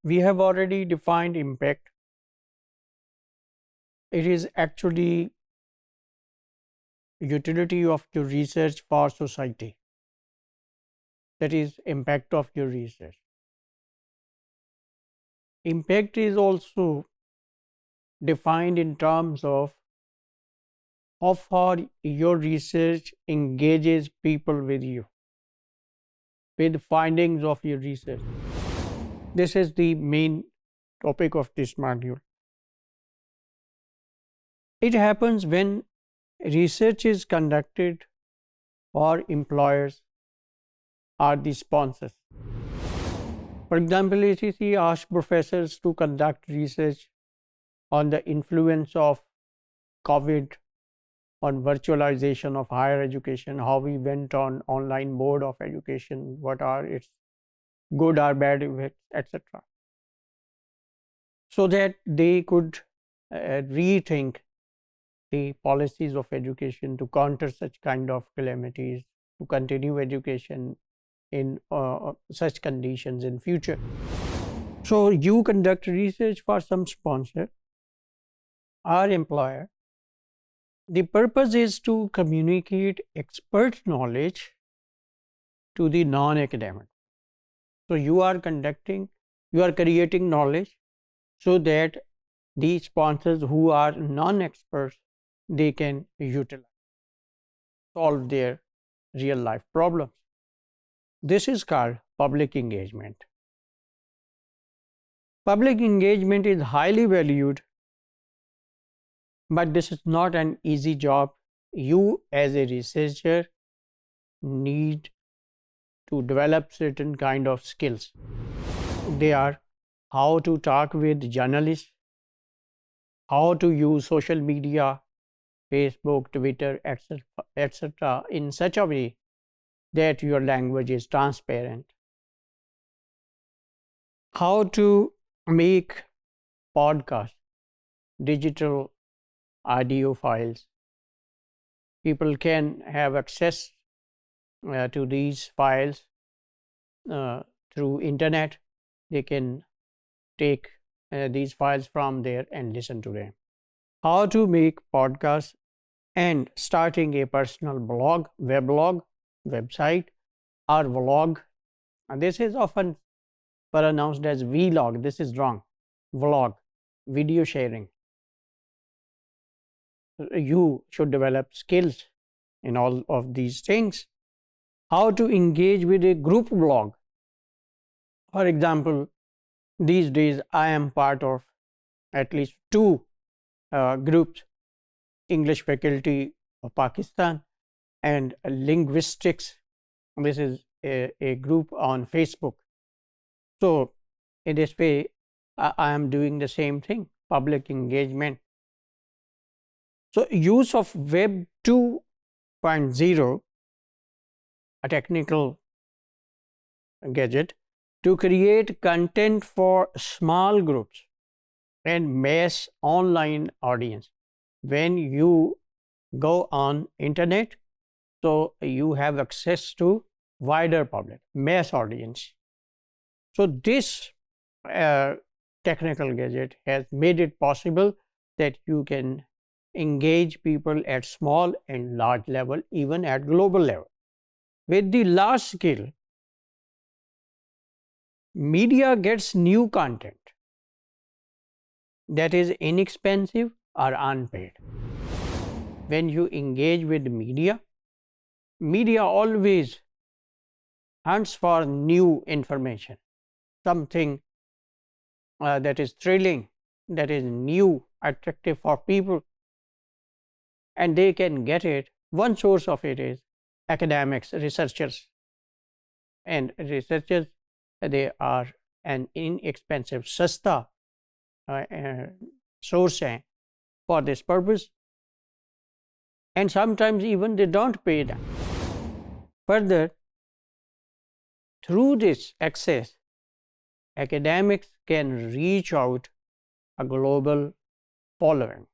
We have already defined impact. It is actually utility of your research for society. That is impact of your research. Impact is also defined in terms of how far your research engages people with you, with findings of your research. This is the main topic of this module. It happens when research is conducted for employers or the sponsors. For example, ACC asked professors to conduct research on the influence of COVID on virtualization of higher education, how we went on online mode of education, what are its good or bad effects, etc. So that they could rethink the policies of education to counter such kind of calamities, to continue education in such conditions in future. So you conduct research for some sponsor or employer. The purpose is to communicate expert knowledge to the non-academic. So you are creating knowledge so that the sponsors who are non-experts, they can utilize, solve their real life problems. This is called public engagement. Public engagement is highly valued, but this is not an easy job. You as a researcher need to develop certain kind of skills. They are how to talk with journalists, how to use social media, Facebook, Twitter, etc. in such a way that your language is transparent. How to make podcasts, digital audio files. People can have access to these files through internet. They can take these files from there and listen to them. How to make podcasts and starting a personal blog, weblog, website or vlog. And this is often pronounced as vlog. This is wrong. Vlog, video sharing. You should develop skills in all of these things. How to engage with a group blog. For example, these days I am part of at least two groups, English faculty of Pakistan and linguistics. This is a group on Facebook. So in this way, I am doing the same thing, public engagement. So use of Web 2.0, a technical gadget, to create content for small groups and mass online audience. When you go on internet, so you have access to wider public, mass audience. So this technical gadget has made it possible that you can engage people at small and large level, even at global level. With the last skill, media gets new content that is inexpensive or unpaid. When you engage with media, media always hunts for new information, something that is thrilling, that is new, attractive for people, and they can get it. One source of it is academics, researchers, and researchers, they are an inexpensive, sasta source for this purpose, and sometimes even they don't pay them. Further, through this access, academics can reach out a global following.